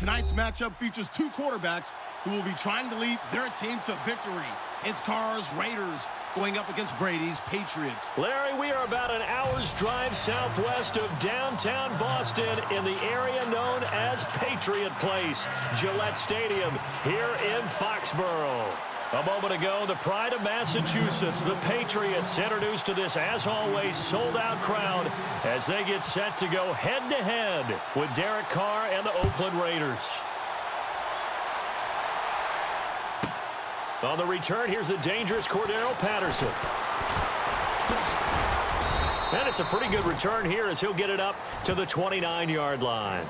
Tonight's matchup features two quarterbacks who will be trying to lead their team to victory. It's Carr's Raiders going up against Brady's Patriots. Larry, we are about an hour's drive southwest of downtown Boston in the area known as Patriot Place, Gillette Stadium here in Foxborough. A moment ago, the pride of Massachusetts, the Patriots, introduced to this, as always, sold-out crowd as they get set to go head-to-head with Derek Carr and the Oakland Raiders. On the return, here's the dangerous Cordero Patterson. And it's a pretty good return here as he'll get it up to the 29-yard line.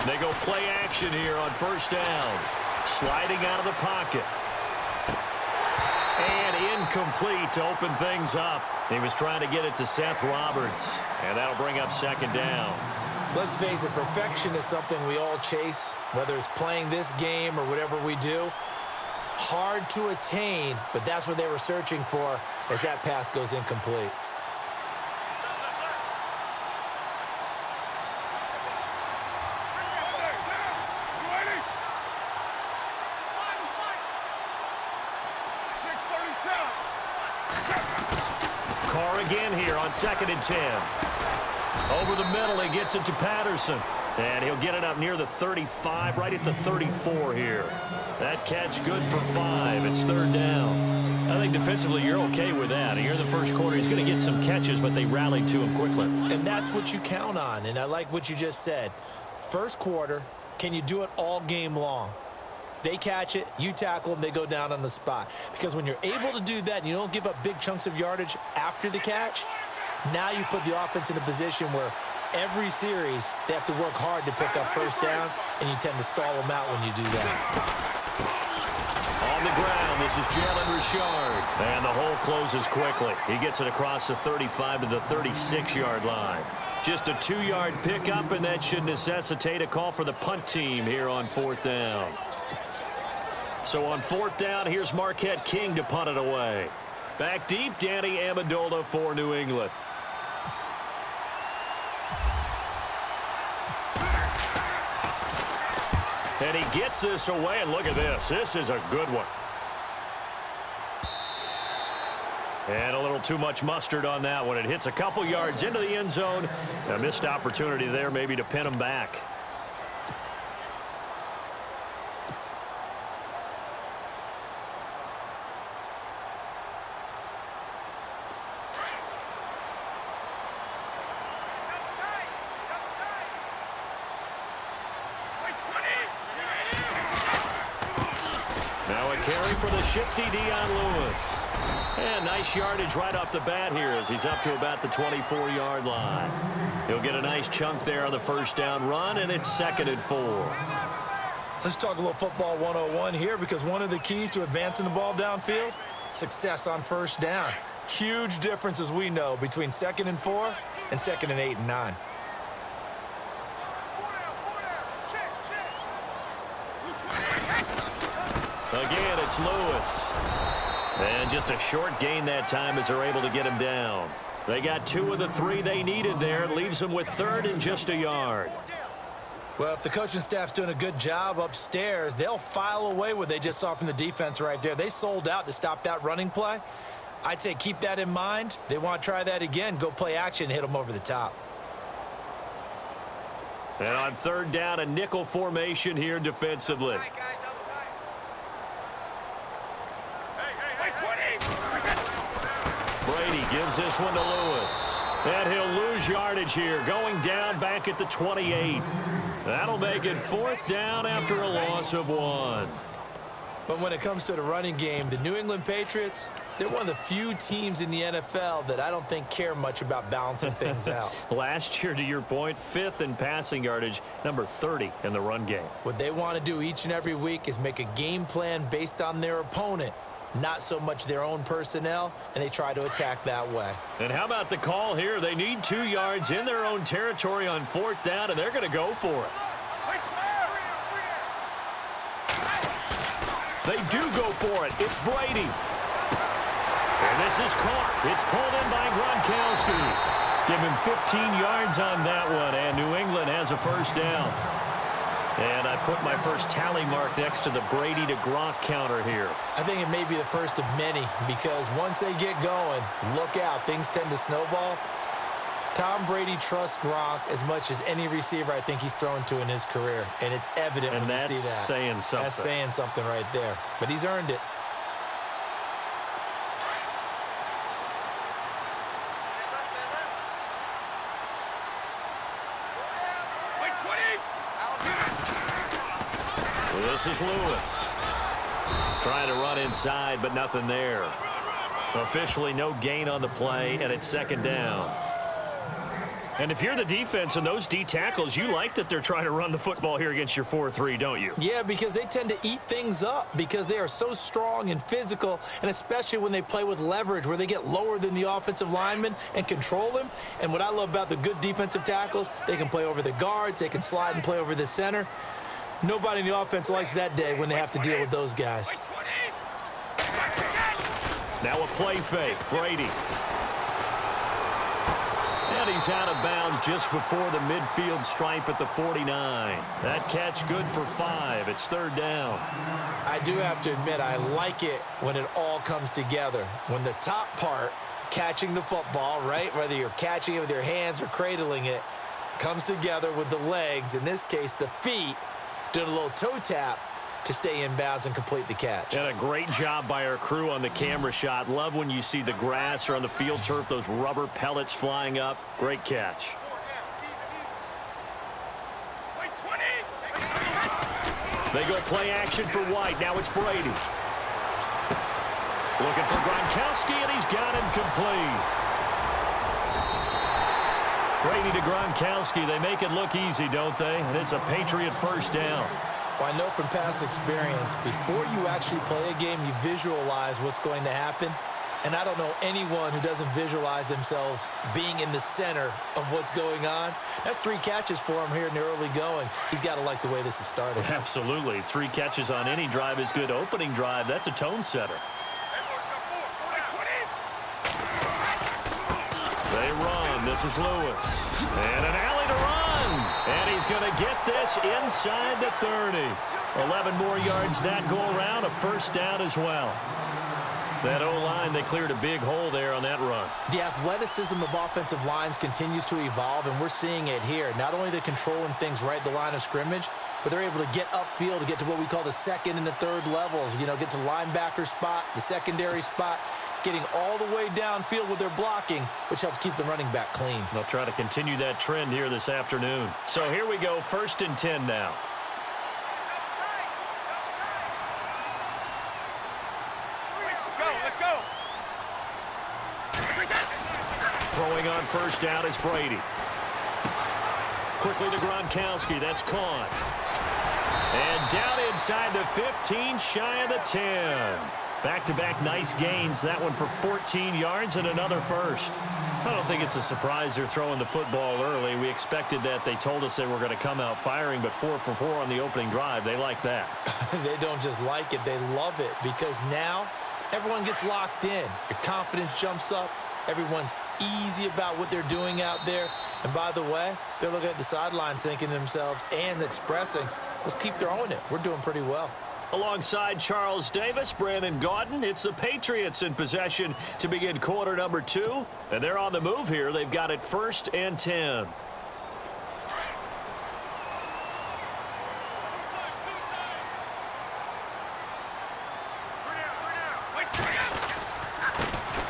They go play action here on first down. Sliding out of the pocket. And incomplete to open things up. He was trying to get it to Seth Roberts. And that'll bring up second down. Let's face it, perfection is something we all chase, whether it's playing this game or whatever we do. Hard to attain, but that's what they were searching for as that pass goes incomplete. Carr again here on 2nd and 10. Over the middle, he gets it to Patterson. And he'll get it up near the 35, right at the 34 here. That catch good for 5. It's third down. I think defensively you're okay with that. Here in the first quarter, he's going to get some catches, but they rallied to him quickly. And that's what you count on, and I like what you just said. First quarter, can you do it all game long? They catch it, you tackle them, they go down on the spot. Because when you're able to do that and you don't give up big chunks of yardage after the catch, now you put the offense in a position where every series they have to work hard to pick up first downs, and you tend to stall them out when you do that. On the ground, this is Jalen Richard. And the hole closes quickly. He gets it across the 35 to the 36-yard line. Just a 2-yard pickup, and that should necessitate a call for the punt team here on 4th down. So on 4th down, here's Marquette King to punt it away. Back deep, Danny Amendola for New England. And he gets this away, and look at this. This is a good one. And a little too much mustard on that one. It hits a couple yards into the end zone. A missed opportunity there maybe to pin him back. Now a carry for the shifty Dion Lewis. And nice yardage right off the bat here as he's up to about the 24-yard line. He'll get a nice chunk there on the first down run, and it's 2nd and 4. Let's talk a little football 101 here, because one of the keys to advancing the ball downfield, success on first down. Huge difference, as we know, between 2nd and 4 and 2nd and 8 and 9. Again, it's Lewis. And just a short gain that time as they're able to get him down. They got 2 of the 3 they needed there. It leaves them with 3rd and just a yard. Well, if the coaching staff's doing a good job upstairs, they'll file away what they just saw from the defense right there. They sold out to stop that running play. I'd say keep that in mind. They want to try that again. Go play action, hit them over the top. And on 3rd down, a nickel formation here defensively. Brady gives this one to Lewis. And he'll lose yardage here, going down back at the 28. That'll make it 4th down after a loss of 1. But when it comes to the running game, the New England Patriots, they're one of the few teams in the NFL that I don't think care much about balancing things out. Last year, to your point, 5th in passing yardage, number 30 in the run game. What they want to do each and every week is make a game plan based on their opponent, not so much their own personnel, and they try to attack that way. And how about the call here? They need 2 yards in their own territory on 4th down, and they're going to go for it. They do go for it. It's Brady. And this is caught. It's pulled in by Gronkowski. Give him 15 yards on that one, and New England has a first down. And I put my first tally mark next to the Brady to Gronk counter here. I think it may be the first of many, because once they get going, look out, things tend to snowball. Tom Brady trusts Gronk as much as any receiver I think he's thrown to in his career, and it's evident when you see that. And that's saying something. That's saying something right there, but he's earned it. Well, this is Lewis. Trying to run inside, but nothing there. Officially no gain on the play, and it's 2nd down. And if you're the defense and those D tackles, you like that they're trying to run the football here against your 4-3, don't you? Yeah, because they tend to eat things up because they are so strong and physical, and especially when they play with leverage where they get lower than the offensive lineman and control him. And what I love about the good defensive tackles, they can play over the guards, they can slide and play over the center. Nobody in the offense likes that day when they have to deal with those guys. Now a play fake. Brady. And he's out of bounds just before the midfield stripe at the 49. That catch good for 5. It's 3rd down. I do have to admit, I like it when it all comes together. When the top part, catching the football, right, whether you're catching it with your hands or cradling it, comes together with the legs, in this case the feet, doing a little toe tap to stay in bounds and complete the catch. And a great job by our crew on the camera shot. Love when you see the grass or on the field turf, those rubber pellets flying up. Great catch. They go play action for White. Now it's Brady. Looking for Gronkowski, and he's got him complete. Brady to Gronkowski. They make it look easy, don't they? And it's a Patriot first down. Well, I know from past experience, before you actually play a game, you visualize what's going to happen. And I don't know anyone who doesn't visualize themselves being in the center of what's going on. That's 3 catches for him here in the early going. He's got to like the way this is starting. Absolutely. 3 catches on any drive is good. Opening drive, that's a tone setter. They run. This is Lewis. And an alley to run. And he's going to get this inside the 30. 11 more yards that go around. A first down as well. That O-line, they cleared a big hole there on that run. The athleticism of offensive lines continues to evolve, and we're seeing it here. Not only they're controlling things right at the line of scrimmage, but they're able to get upfield to get to what we call the 2nd and the 3rd levels. You know, get to linebacker spot, the secondary spot, getting all the way downfield with their blocking, which helps keep the running back clean. They'll try to continue that trend here this afternoon. So here we go, 1st and 10 now. Throwing on first down is Brady. Quickly to Gronkowski. That's caught. And down inside the 15, shy of the 10. Back-to-back nice gains. That one for 14 yards and another first. I don't think it's a surprise they're throwing the football early. We expected that. They told us they were going to come out firing, but 4 for 4 on the opening drive. They like that. They don't just like it. They love it, because now everyone gets locked in. Your confidence jumps up. Everyone's easy about what they're doing out there. And by the way, they're looking at the sideline thinking to themselves and expressing, let's keep throwing it. We're doing pretty well. Alongside Charles Davis, Brandon Gaudin, it's the Patriots in possession to begin quarter number 2. And they're on the move here. They've got it 1st and 10.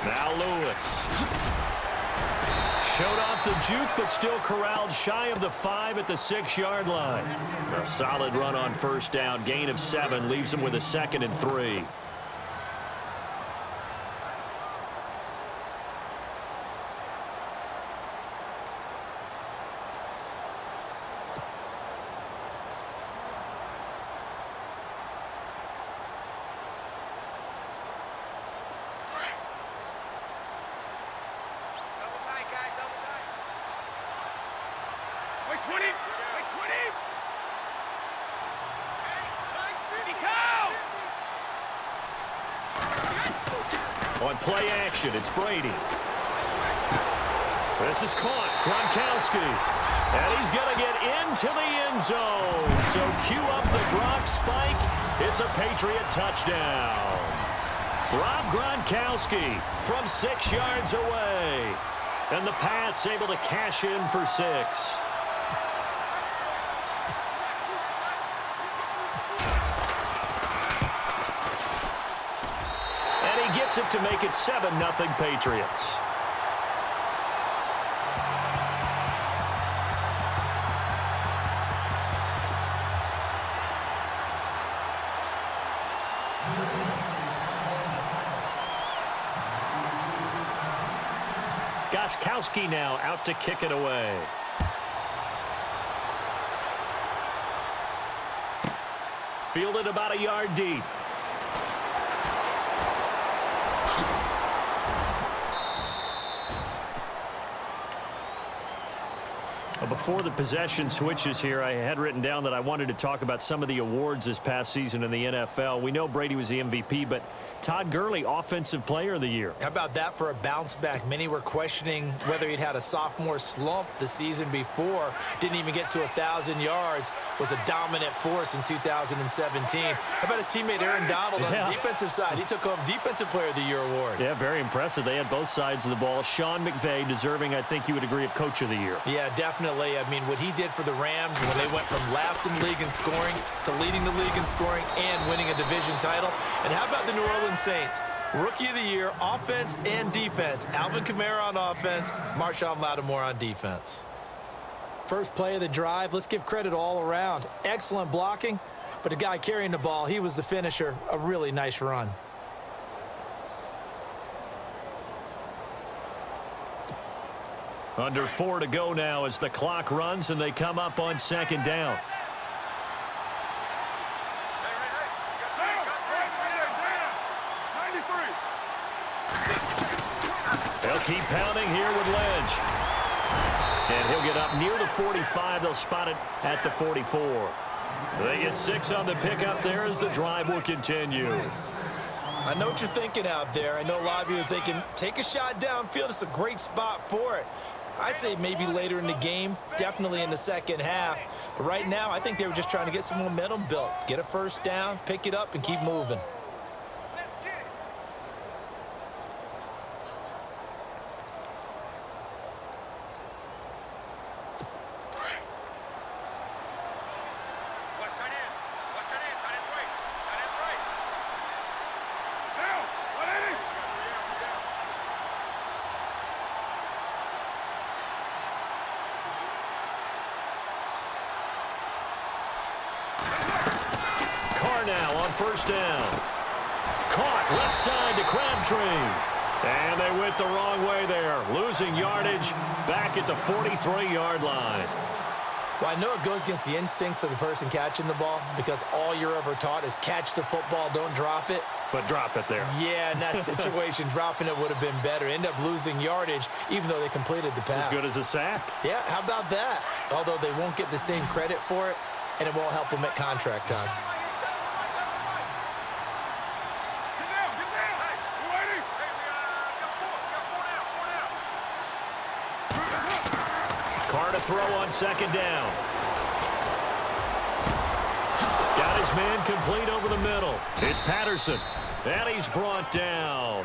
Now Lewis. Showed off the juke, but still corralled shy of the 5 at the 6-yard line. A solid run on first down. Gain of 7 leaves him with a 2nd and 3. On play action, it's Brady. This is caught. Gronkowski. And he's going to get into the end zone. So cue up the Gronk spike. It's a Patriot touchdown. Rob Gronkowski from 6 yards away. And the Pats able to cash in for 6. Gets it to make it 7-0 Patriots. Gronkowski now out to kick it away. Fielded about a yard deep. Before the possession switches here, I had written down that I wanted to talk about some of the awards this past season in the NFL. We know Brady was the MVP, but Todd Gurley, Offensive Player of the Year. How about that for a bounce back? Many were questioning whether he'd had a sophomore slump the season before. Didn't even get to 1,000 yards. Was a dominant force in 2017. How about his teammate Aaron Donald on the defensive side? He took home Defensive Player of the Year award. Yeah, very impressive. They had both sides of the ball. Sean McVay deserving, I think you would agree, of Coach of the Year. Yeah, definitely. I mean, what he did for the Rams when they went from last in the league in scoring to leading the league in scoring and winning a division title. And how about the New Orleans Saints? Rookie of the Year, offense and defense. Alvin Kamara on offense, Marshawn Lattimore on defense. First play of the drive, let's give credit all around. Excellent blocking, but the guy carrying the ball, he was the finisher. A really nice run. Under 4 to go now as the clock runs and they come up on second down. They'll keep pounding here with Ledge. And he'll get up near the 45. They'll spot it at the 44. They get 6 on the pickup there as the drive will continue. I know what you're thinking out there. I know a lot of you are thinking, take a shot downfield. It's a great spot for it. I'd say maybe later in the game, definitely in the second half. But right now, I think they were just trying to get some momentum built. Get a first down, pick it up, and keep moving. Now on first down. Caught left side to Crabtree. And they went the wrong way there. Losing yardage back at the 43-yard line. Well, I know it goes against the instincts of the person catching the ball because all you're ever taught is catch the football, don't drop it. But drop it there. Yeah, in that situation, dropping it would have been better. End up losing yardage even though they completed the pass. As good as a sack. Yeah, how about that? Although they won't get the same credit for it, and it won't help them at contract time. To throw on second down. Got his man complete over the middle. It's Patterson. And he's brought down.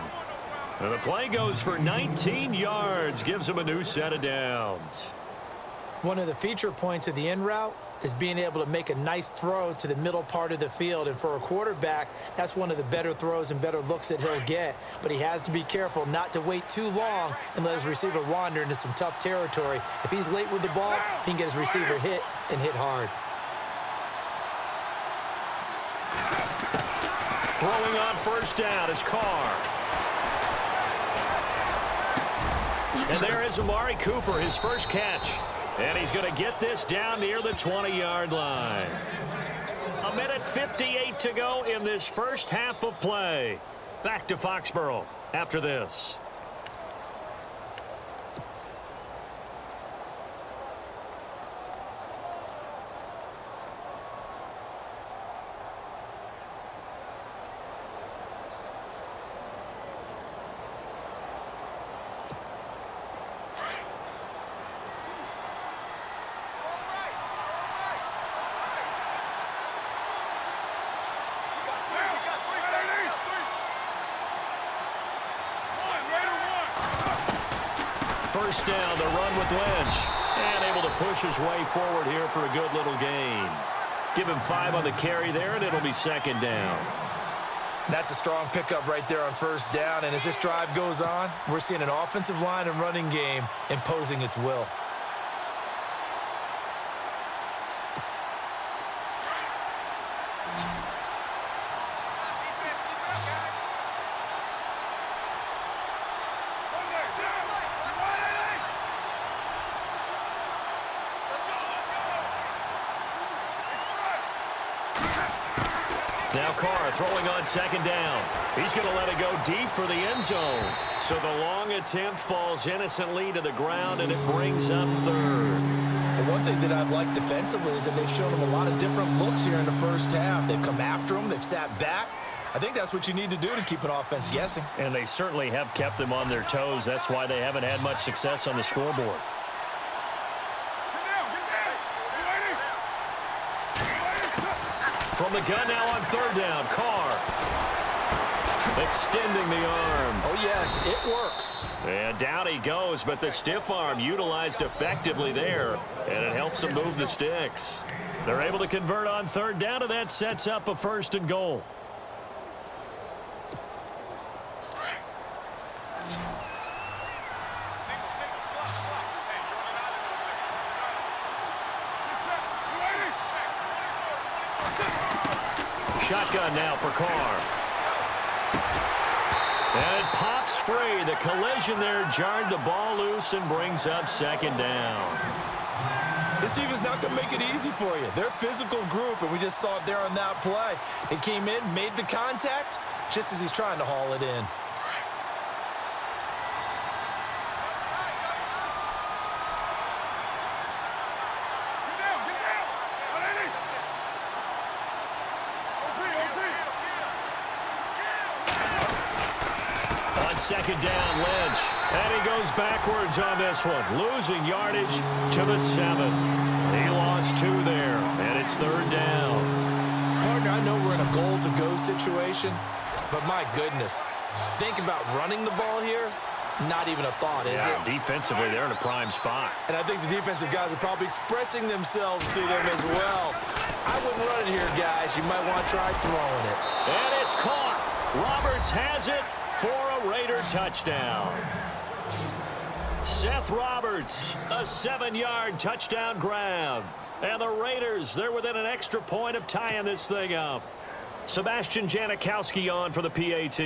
And the play goes for 19 yards. Gives him a new set of downs. One of the feature points of the in route is being able to make a nice throw to the middle part of the field. And for a quarterback, that's one of the better throws and better looks that he'll get. But he has to be careful not to wait too long and let his receiver wander into some tough territory. If he's late with the ball, he can get his receiver hit and hit hard. Throwing on first down is Carr. And there is Amari Cooper, his first catch. And he's going to get this down near the 20-yard line. 1:58 to go in this first half of play. Back to Foxborough after this. First down, the run with Lynch. And able to push his way forward here for a good little gain. Give him 5 on the carry there, and it'll be second down. That's a strong pickup right there on first down. And as this drive goes on, we're seeing an offensive line and running game imposing its will. Now Carr throwing on second down. He's going to let it go deep for the end zone. So the long attempt falls innocently to the ground, and it brings up third. And one thing that I've liked defensively is that they've shown him a lot of different looks here in the first half. They've come after him. They've sat back. I think that's what you need to do to keep an offense guessing. And they certainly have kept them on their toes. That's why they haven't had much success on the scoreboard. From the gun now on third down, Carr. Extending the arm. Oh, yes, it works. And down he goes, but the stiff arm utilized effectively there, and it helps him move the sticks. They're able to convert on third down, and that sets up a 1st and goal. Shotgun now for Carr. And it pops free. The collision there jarred the ball loose and brings up second down. This team is not going to make it easy for you. They're a physical group, and we just saw it there on that play. It came in, made the contact, just as he's trying to haul it in. Second down, Lynch. And he goes backwards on this one, losing yardage to the 7. He lost 2 there, and it's third down. Partner, I know we're in a goal-to-go situation, but my goodness, think about running the ball here, not even a thought, is it? Defensively, they're in a prime spot. And I think the defensive guys are probably expressing themselves to them as well. I wouldn't run it here, guys. You might want to try throwing it. And it's caught. Roberts has it for a Raider touchdown. Seth Roberts, a 7-yard touchdown grab. And the Raiders, they're within an extra point of tying this thing up. Sebastian Janikowski on for the PAT.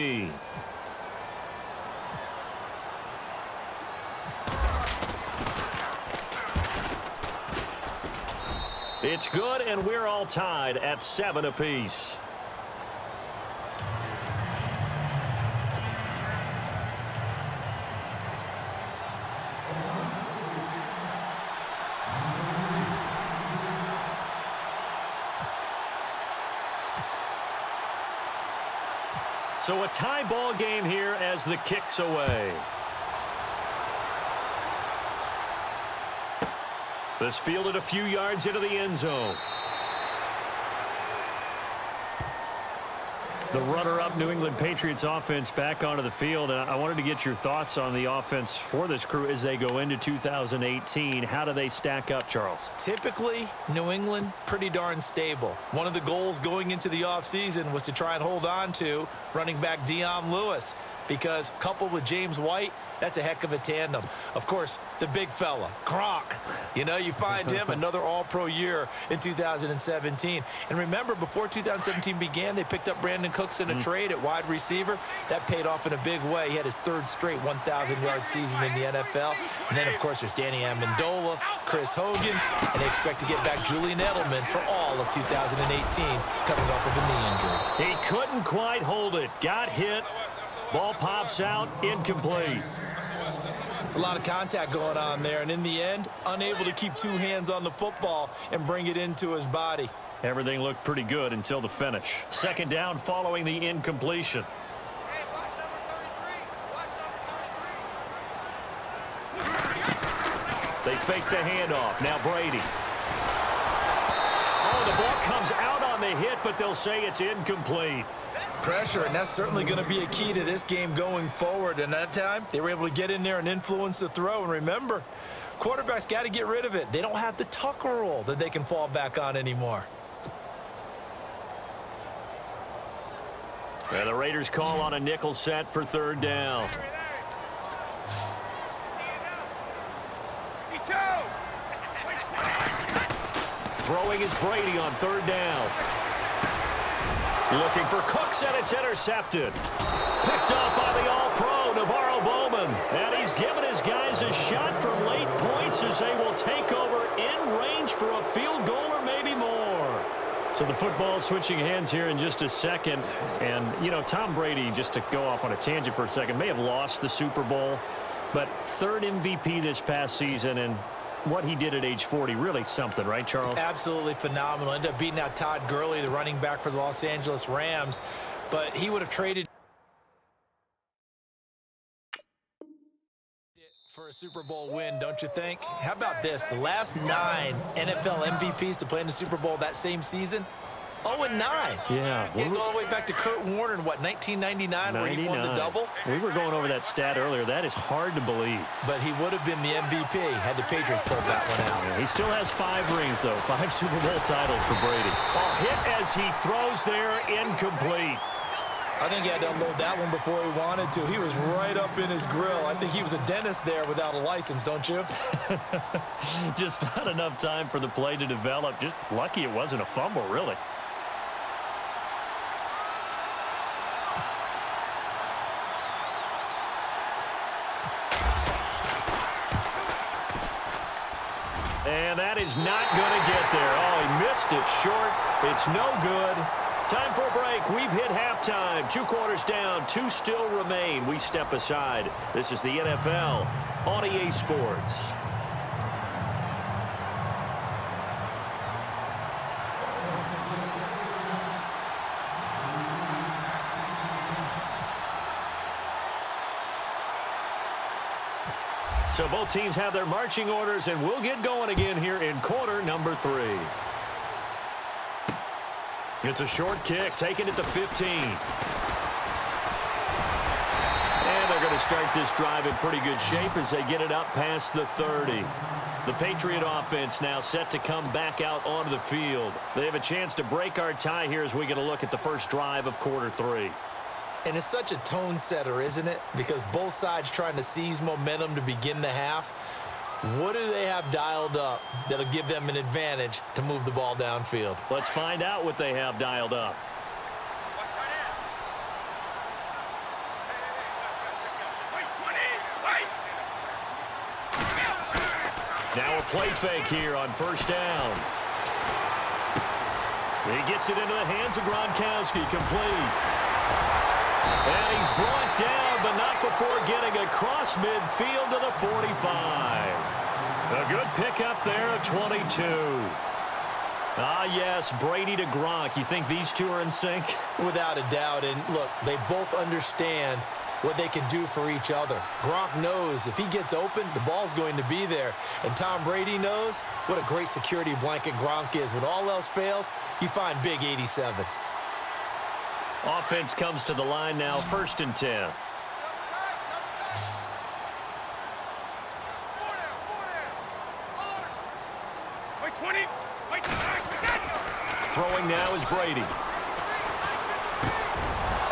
It's good, and we're all tied at 7 apiece. So a tie ball game here as the kick's away. This fielded a few yards into the end zone. The runner-up New England Patriots offense back onto the field. And I wanted to get your thoughts on the offense for this crew as they go into 2018. How do they stack up, Charles? Typically, New England, pretty darn stable. One of the goals going into the offseason was to try and hold on to running back Dion Lewis, because coupled with James White, that's a heck of a tandem. Of course, the big fella, Gronk. You know, you find him another all-pro year in 2017. And remember, before 2017 began, they picked up Brandon Cooks in a trade at wide receiver. That paid off in a big way. He had his third straight 1,000-yard season in the NFL. And then, of course, there's Danny Amendola, Chris Hogan, and they expect to get back Julian Edelman for all of 2018, coming off of a knee injury. He couldn't quite hold it. Got hit. Ball pops out, incomplete. It's a lot of contact going on there, and in the end, unable to keep two hands on the football and bring it into his body. Everything looked pretty good until the finish. Second down following the incompletion. Hey, watch number 33. Watch number 33. They fake the handoff. Now Brady. Oh, the ball comes out on the hit, but they'll say it's incomplete. Pressure, and that's certainly going to be a key to this game going forward. And that time, they were able to get in there and influence the throw. And remember, quarterbacks got to get rid of it. They don't have the Tucker rule that they can fall back on anymore. And the Raiders call on a nickel set for third down. Throwing is Brady on third down. Looking for Cooks, and it's intercepted. Picked off by the all-pro, Navarro Bowman. And he's given his guys a shot from late points as they will take over in range for a field goal or maybe more. So the football switching hands here in just a second. And, you know, Tom Brady, just to go off on a tangent for a second, may have lost the Super Bowl, but third MVP this past season, and what he did at age 40, really something, right, Charles? Absolutely phenomenal. Ended up beating out Todd Gurley, the running back for the Los Angeles Rams. But he would have traded for a Super Bowl win, don't you think? How about this? The last 9 NFL MVPs to play in the Super Bowl that same season, 0-9. Yeah. You go all the way back to Kurt Warner in, what, 1999, where he won the double? We were going over that stat earlier. That is hard to believe. But he would have been the MVP had the Patriots pulled that one out. Yeah, he still has 5 rings, though. 5 Super Bowl titles for Brady. Ball hit as he throws there, incomplete. I think he had to unload that one before he wanted to. He was right up in his grill. I think he was a dentist there without a license, don't you? Just not enough time for the play to develop. Just lucky it wasn't a fumble, really. And that is not going to get there. Oh, he missed it short. It's no good. Time for a break. We've hit halftime. 2 quarters down. 2 still remain. We step aside. This is the NFL on EA Sports. So both teams have their marching orders, and we'll get going again here in quarter number 3. It's a short kick, taken at the 15. And they're going to start this drive in pretty good shape as they get it up past the 30. The Patriot offense now set to come back out onto the field. They have a chance to break our tie here as we get a look at the first drive of quarter 3. And it's such a tone setter, isn't it? Because both sides trying to seize momentum to begin the half. What do they have dialed up that'll give them an advantage to move the ball downfield? Let's find out what they have dialed up. Now a play fake here on first down. He gets it into the hands of Gronkowski, complete. And he's brought down, but not before getting across midfield to the 45. A good pickup there at 22. Ah, yes, Brady to Gronk. You think these two are in sync? Without a doubt. And look, they both understand what they can do for each other. Gronk knows if he gets open, the ball's going to be there. And Tom Brady knows what a great security blanket Gronk is. When all else fails, you find big 87. Offense comes to the line now, 1st and 10. Throwing now is Brady.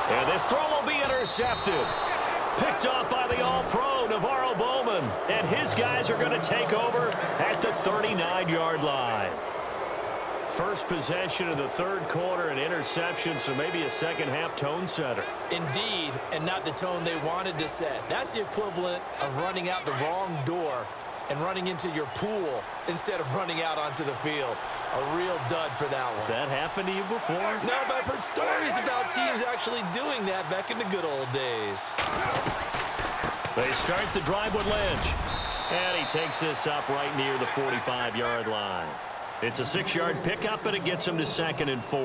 And this throw will be intercepted. Picked off by the All-Pro, Navarro Bowman. And his guys are going to take over at the 39-yard line. First possession of the 3rd quarter, an interception, so maybe a second-half tone setter. Indeed, and not the tone they wanted to set. That's the equivalent of running out the wrong door and running into your pool instead of running out onto the field. A real dud for that one. Has that happened to you before? No, but I've heard stories about teams actually doing that back in the good old days. They start the drive with Lynch. And he takes this up right near the 45-yard line. It's a 6-yard pickup, and it gets him to 2nd and 4.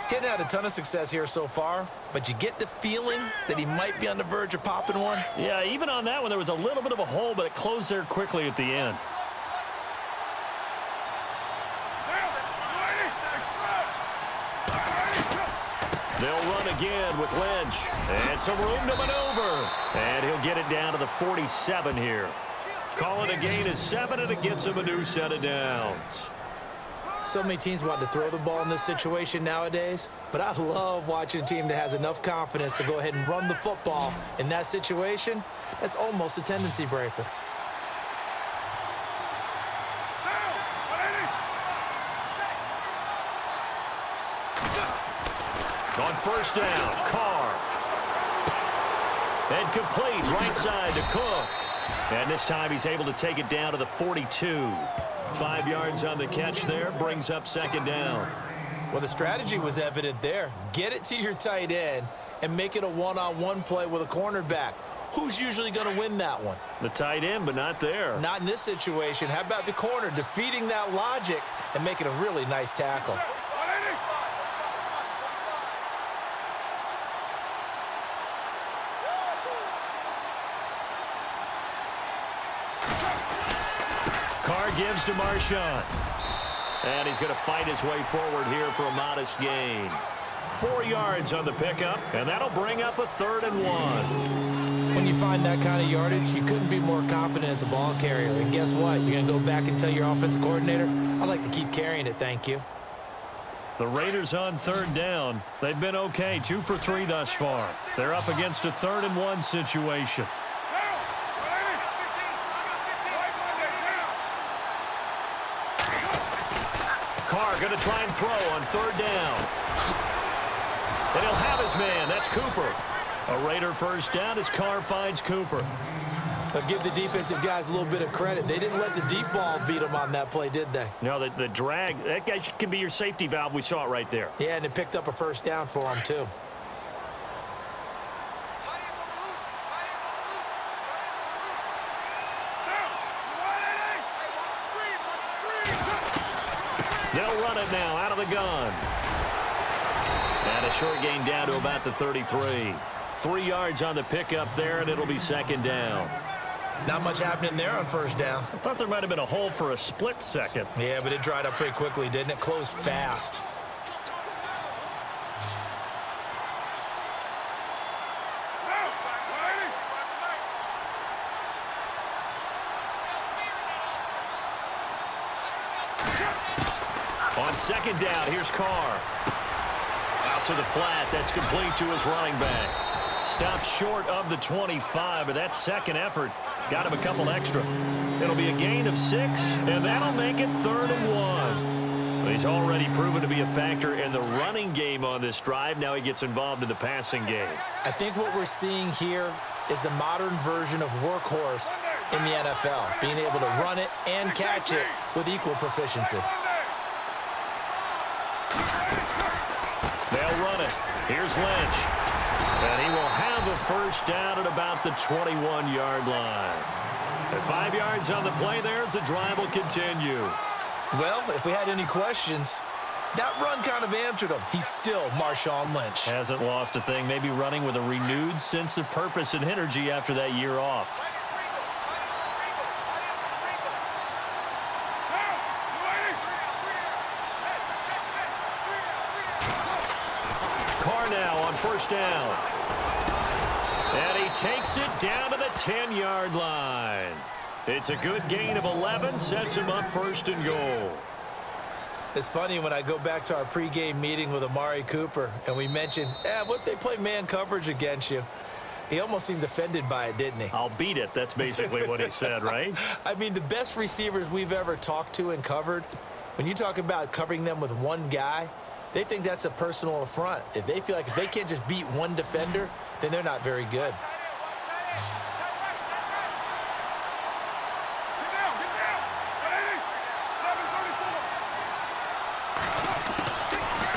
Getting had a ton of success here so far, but you get the feeling that he might be on the verge of popping one. Yeah, even on that one, there was a little bit of a hole, but it closed there quickly at the end. They'll run again with Lynch. And some room to maneuver. And he'll get it down to the 47 here. Call it a gain of 7, and it gets him a new set of downs. So many teams want to throw the ball in this situation nowadays, but I love watching a team that has enough confidence to go ahead and run the football in that situation. That's almost a tendency breaker. On 1st down, Carr. And complete right side to Cook. And this time he's able to take it down to the 42. 5 yards on the catch there, brings up 2nd down. Well, the strategy was evident there. Get it to your tight end and make it a one-on-one play with a cornerback. Who's usually going to win that one? The tight end, but not there. Not in this situation. How about the corner defeating that logic and making a really nice tackle? Carr gives to Marshawn. And he's going to fight his way forward here for a modest gain. 4 yards on the pickup, and that'll bring up a 3rd and 1. When you find that kind of yardage, you couldn't be more confident as a ball carrier. And guess what? You're going to go back and tell your offensive coordinator, I'd like to keep carrying it, thank you. The Raiders on 3rd down. They've been okay, 2 for 3 thus far. They're up against a 3rd and 1 situation. Carr going to try and throw on 3rd down. And he'll have his man. That's Cooper. A Raider 1st down as Carr finds Cooper. But give the defensive guys a little bit of credit. They didn't let the deep ball beat them on that play, did they? No, the drag, that guy can be your safety valve. We saw it right there. Yeah, and it picked up a 1st down for them, too. They'll run it now out of the gun. And a short gain down to about the 33. 3 yards on the pickup there, and it'll be 2nd down. Not much happening there on 1st down. I thought there might have been a hole for a split second. Yeah, but it dried up pretty quickly, didn't it? Closed fast. On 2nd down, here's Carr. Out to the flat. That's complete to his running back. Stops short of the 25, but that 2nd effort got him a couple extra. It'll be a gain of 6, and that'll make it 3rd and 1. But he's already proven to be a factor in the running game on this drive. Now he gets involved in the passing game. I think what we're seeing here is the modern version of workhorse in the NFL, being able to run it and catch it with equal proficiency. They'll run it. Here's Lynch. And he will have a 1st down at about the 21-yard line. And 5 yards on the play there as the drive will continue. Well, if we had any questions, that run kind of answered him. He's still Marshawn Lynch. Hasn't lost a thing. Maybe running with a renewed sense of purpose and energy after that year off. Carr here now on first down. And he takes it down to the 10-yard line. It's a good gain of 11, sets him up first and goal. It's funny when I go back to our pregame meeting with Amari Cooper and we mentioned, what if they play man coverage against you? He almost seemed offended by it, didn't he? I'll beat it. That's basically what he said, right? I mean, the best receivers we've ever talked to and covered, when you talk about covering them with one guy, they think that's a personal affront. If they feel like if they can't just beat one defender, then they're not very good.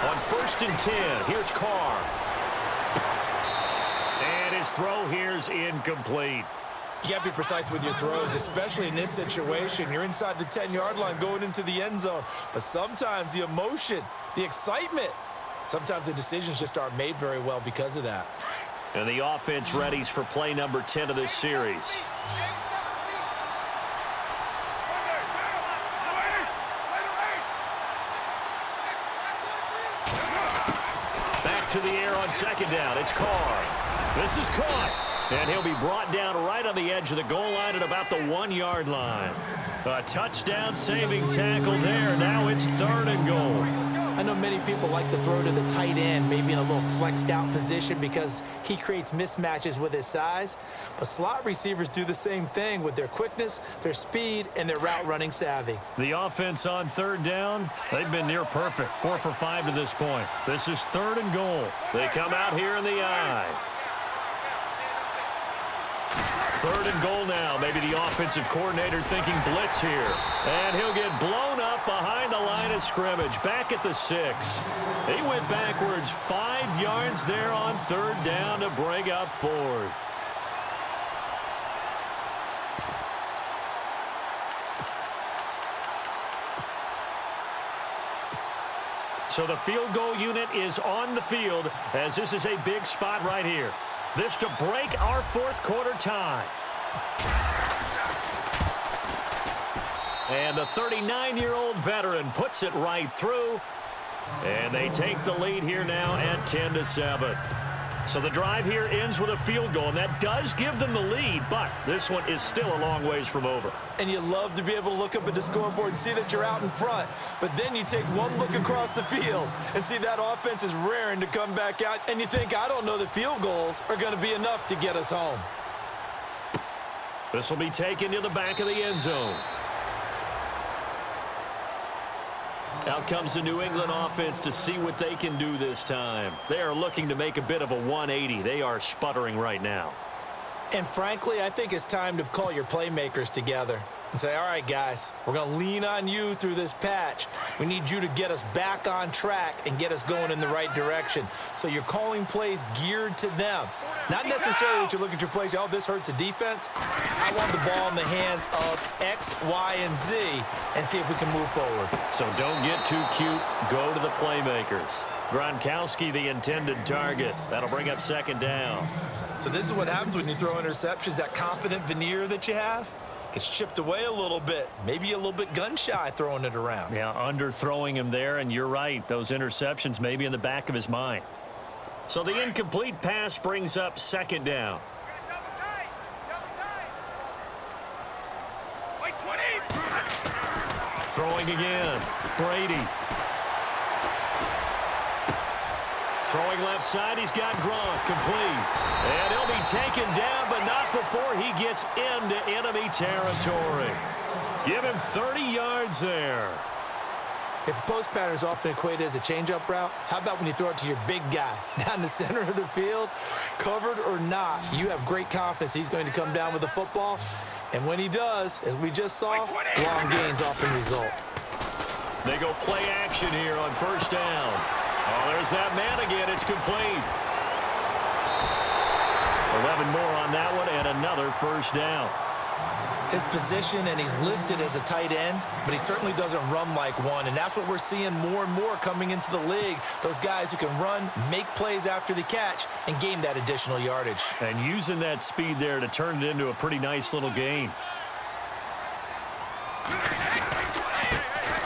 On first and 10, here's Carr. And his throw here's incomplete. You got to be precise with your throws, especially in this situation. You're inside the 10-yard line going into the end zone. But sometimes the emotion, the excitement, sometimes the decisions just aren't made very well because of that. And the offense readies for play number 10 of this series. Back to the air on second down. It's Carr. This is caught. And he'll be brought down right on the edge of the goal line at about the 1-yard line. A touchdown-saving tackle there. Now it's third and goal. I know many people like to throw to the tight end, maybe in a little flexed-out position because he creates mismatches with his size. But slot receivers do the same thing with their quickness, their speed, and their route-running savvy. The offense on third down, they've been near perfect. 4 for 5 to this point. This is third and goal. They come out here in the I. Third and goal now. Maybe the offensive coordinator thinking blitz here. And he'll get blown up behind the line of scrimmage. Back at the 6. He went backwards 5 yards there on third down to bring up fourth. So the field goal unit is on the field as this is a big spot right here. This to break our fourth quarter tie. And the 39-year-old veteran puts it right through. And they take the lead here now at 10-7. So the drive here ends with a field goal, and that does give them the lead, but this one is still a long ways from over. And you love to be able to look up at the scoreboard and see that you're out in front. But then you take one look across the field and see that offense is raring to come back out. And you think, I don't know that field goals are going to be enough to get us home. This will be taken to the back of the end zone. Out comes the New England offense to see what they can do this time. They are looking to make a bit of a 180. They are sputtering right now. And frankly, I think it's time to call your playmakers together and say, all right, guys, we're going to lean on you through this patch. We need you to get us back on track and get us going in the right direction. So you're calling plays geared to them. Not necessarily that you look at your plays, oh, this hurts the defense. I want the ball in the hands of X, Y, and Z and see if we can move forward. So don't get too cute. Go to the playmakers. Gronkowski, the intended target. That'll bring up second down. So this is what happens when you throw interceptions. That confident veneer that you have gets chipped away a little bit. Maybe a little bit gun-shy throwing it around. Yeah, underthrowing him there, and you're right. Those interceptions may be in the back of his mind. So the incomplete pass brings up second down. Throwing again. Brady. Throwing left side, he's got Gronk, complete. And he'll be taken down, but not before he gets into enemy territory. Give him 30 yards there. If post pattern is often equated as a change-up route, how about when you throw it to your big guy down the center of the field? Covered or not, you have great confidence he's going to come down with the football. And when he does, as we just saw, long gains often result. They go play action here on first down. Oh, there's that man again. It's complete. 11 more on that one and another first down. His position, and he's listed as a tight end, but he certainly doesn't run like one, and that's what we're seeing more and more coming into the league. Those guys who can run, make plays after the catch, and gain that additional yardage. And using that speed there to turn it into a pretty nice little gain.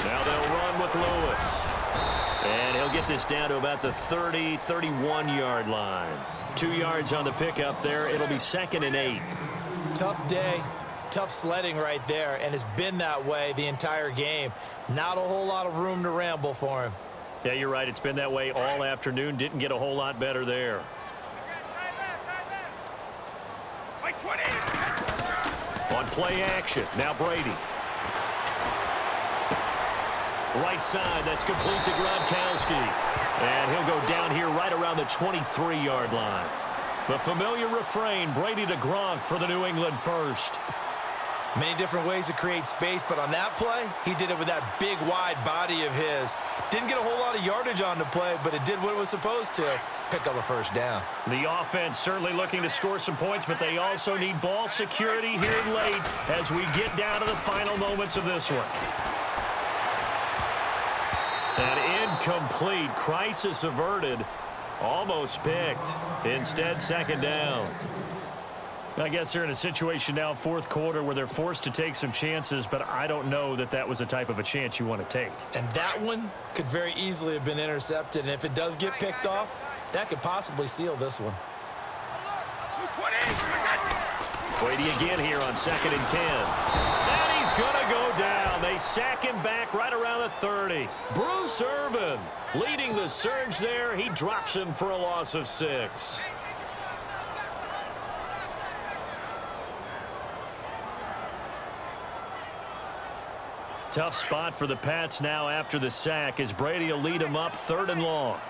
Now they'll run with Lewis. And he'll get get this down to about the 30, 31-yard line. 2 yards on the pickup there. It'll be 2nd and 8. Tough day, tough sledding right there, and it's been that way the entire game. Not a whole lot of room to ramble for him. Yeah, you're right. It's been that way all afternoon. Didn't get a whole lot better there. On play action, now Brady. Right side, that's complete to Gronkowski. And he'll go down here right around the 23-yard line. The familiar refrain, Brady to Gronk for the New England first. Many different ways to create space, but on that play, he did it with that big, wide body of his. Didn't get a whole lot of yardage on the play, but it did what it was supposed to. Pick up a first down. The offense certainly looking to score some points, but they also need ball security here late as we get down to the final moments of this one. An incomplete, crisis averted, almost picked. Instead, 2nd down. I guess they're in a situation now, 4th quarter, where they're forced to take some chances, but I don't know that that was the type of a chance you want to take. And that one could very easily have been intercepted, and if it does get picked off, that could possibly seal this one. Brady again here on 2nd and 10. And he's going to go down. They sack him back right around the 30. Bruce Irvin leading the surge there. He drops him for a loss of 6. Tough spot for the Pats now after the sack as Brady will lead him up 3rd and long.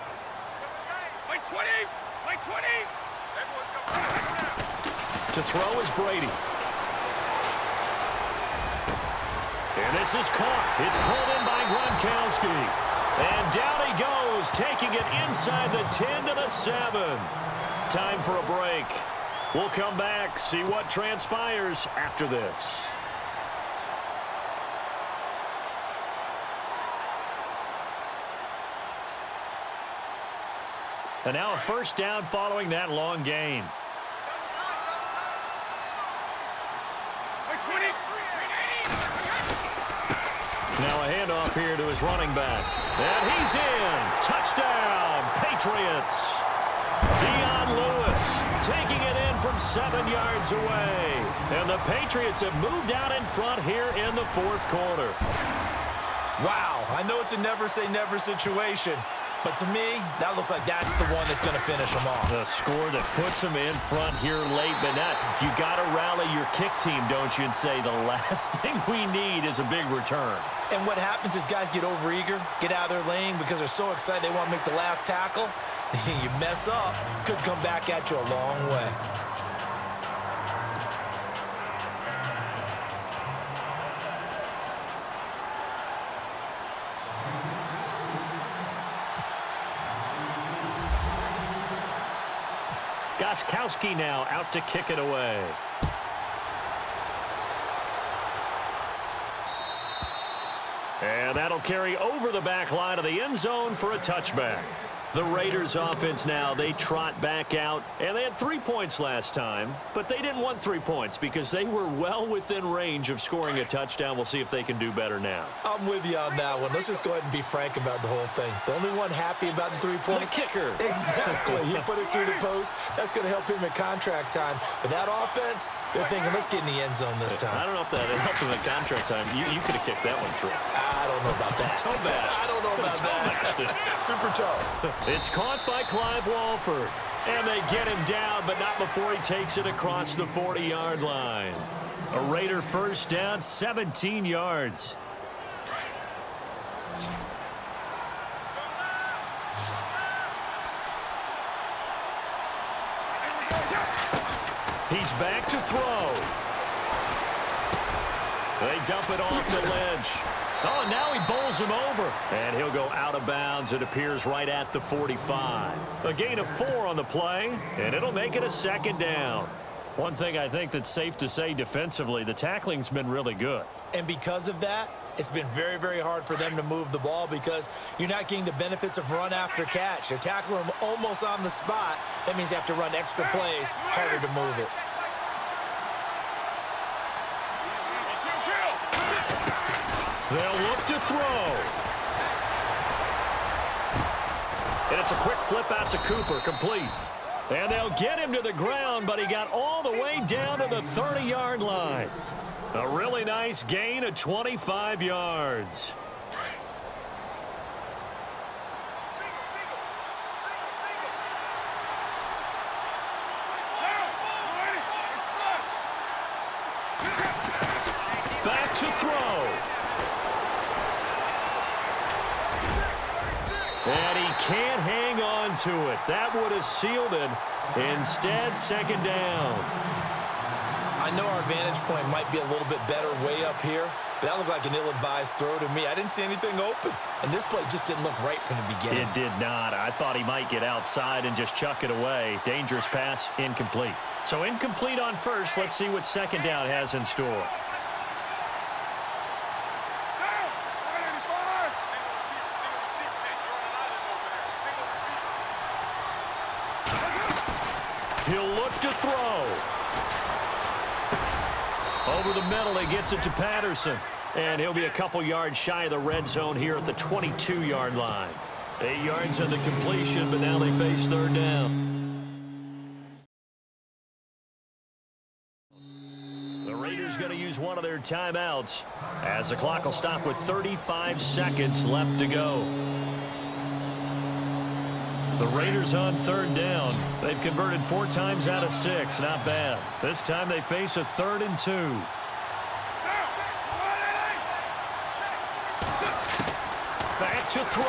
To throw is Brady. And this is caught. It's pulled in by Gronkowski. And down he goes, taking it inside the 10 to the 7. Time for a break. We'll come back, see what transpires after this. And now a first down following that long gain. Now a handoff here to his running back. And he's in. Touchdown, Patriots. Dion Lewis taking it in from 7 yards away. And the Patriots have moved out in front here in the 4th quarter. Wow, I know it's a never-say-never situation, but to me, that looks like that's the one that's going to finish them off. The score that puts them in front here late, but you got to rally your kick team, don't you, and say the last thing we need is a big return. And what happens is guys get overeager, get out of their lane because they're so excited they want to make the last tackle. You mess up, could come back at you a long way. Gostkowski now out to kick it away. And that'll carry over the back line of the end zone for a touchback. The Raiders offense now, they trot back out, and they had 3 points last time, but they didn't want 3 points because they were well within range of scoring a touchdown. We'll see if they can do better now. I'm with you on that one. Let's just go ahead and be frank about the whole thing. The only one happy about the 3-point. The kicker. Exactly. He put it through the post. That's going to help him at contract time. But that offense, they're thinking, let's get in the end zone this time. I don't know if that helped him at contract time. You could have kicked that one through. I don't know about that. Toe bash. I don't know about that. Super toe. It's caught by Clive Walford. And they get him down, but not before he takes it across the 40-yard line. A Raider first down, 17 yards. He's back to throw. They dump it off to Lynch. Oh, and now he bowls him over. And he'll go out of bounds. It appears right at the 45. A gain of 4 on the play, and it'll make it a second down. One thing I think that's safe to say defensively, the tackling's been really good. And because of that, it's been very, very hard for them to move the ball because you're not getting the benefits of run after catch. They're tackling them almost on the spot. That means you have to run extra plays, harder to move it. They'll look to throw. That's a quick flip out to Cooper, complete. And they'll get him to the ground, but he got all the way down to the 30-yard line. A really nice gain of 25 yards. Back to throw. And he can't hang on to it. That would have sealed it. Instead, second down. I know our vantage point might be a little bit better way up here, but that looked like an ill-advised throw to me. I didn't see anything open, and this play just didn't look right from the beginning. It did not. I thought he might get outside and just chuck it away. Dangerous pass, incomplete. So incomplete on first. Let's see what second down has in store. He'll look to throw. Over the middle, he gets it to Patterson. And he'll be a couple yards shy of the red zone here at the 22-yard line. 8 yards in the completion, but now they face third down. The Raiders going to use one of their timeouts as the clock will stop with 35 seconds left to go. The Raiders on third down. They've converted 4 times out of 6. Not bad. This time they face a 3rd and 2. Back to throw.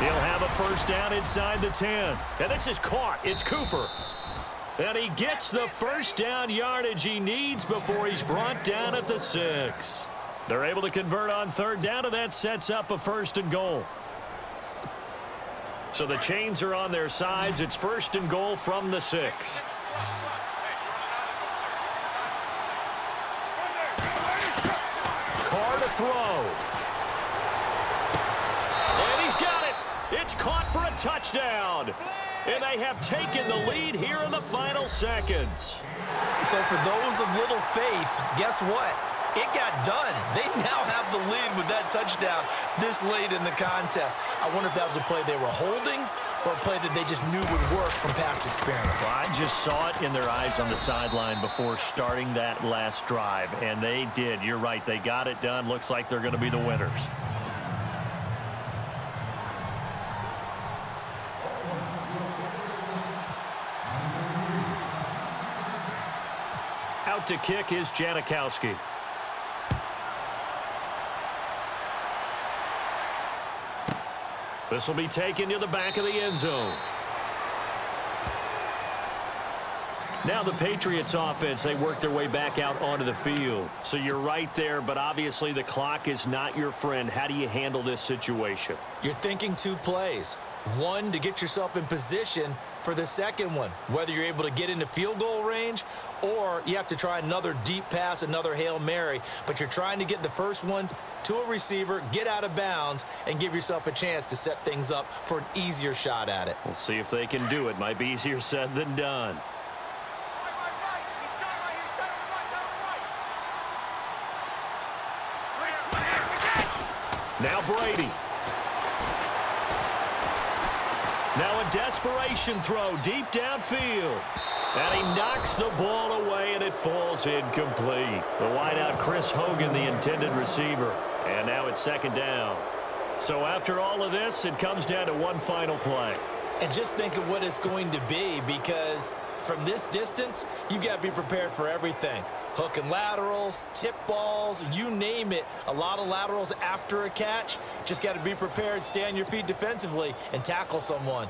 He'll have a first down inside the 10. And this is caught. It's Cooper. And he gets the first down yardage he needs before he's brought down at the 6. They're able to convert on third down, and that sets up a 1st and goal. So the chains are on their sides. It's 1st and goal from the 6. Carr to throw. And he's got it. It's caught for a touchdown. And they have taken the lead here in the final seconds. So for those of little faith, guess what? It got done. They now have the lead with that touchdown this late in the contest. I wonder if that was a play they were holding or a play that they just knew would work from past experience. Well, I just saw it in their eyes on the sideline before starting that last drive, and they did. You're right. They got it done. Looks like they're going to be the winners. Out to kick is Janikowski. This will be taken to the back of the end zone. Now the Patriots offense, they work their way back out onto the field. So you're right there, but obviously the clock is not your friend. How do you handle this situation? You're thinking 2 plays. One, to get yourself in position for the second one, whether you're able to get into field goal range or you have to try another deep pass, another Hail Mary, but you're trying to get the first one to a receiver, get out of bounds, and give yourself a chance to set things up for an easier shot at it. We'll see if they can do it. Might be easier said than done. Now Brady. Now a desperation throw deep downfield. And he knocks the ball away, and it falls incomplete. The wideout, Chris Hogan, the intended receiver. And now it's second down. So after all of this, it comes down to one final play. And just think of what it's going to be, because from this distance, you've got to be prepared for everything. Hook and laterals, tip balls, you name it. A lot of laterals after a catch. Just got to be prepared, stay on your feet defensively, and tackle someone.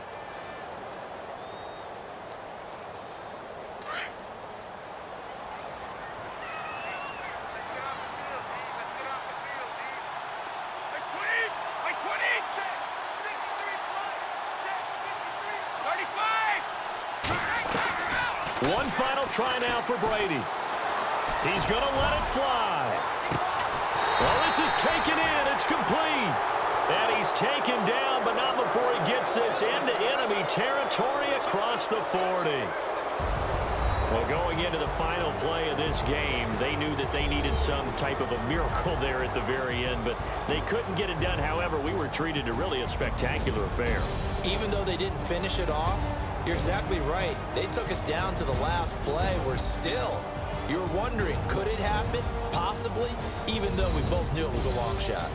One final try now for Brady. He's going to let it fly. Well, this is taken in. It's complete. And he's taken down, but not before he gets this into enemy territory across the 40. Well, going into the final play of this game, they knew that they needed some type of a miracle there at the very end, but they couldn't get it done. However, we were treated to really a spectacular affair. Even though they didn't finish it off, you're exactly right. They took us down to the last play. We're still, you're wondering, could it happen? Possibly, even though we both knew it was a long shot.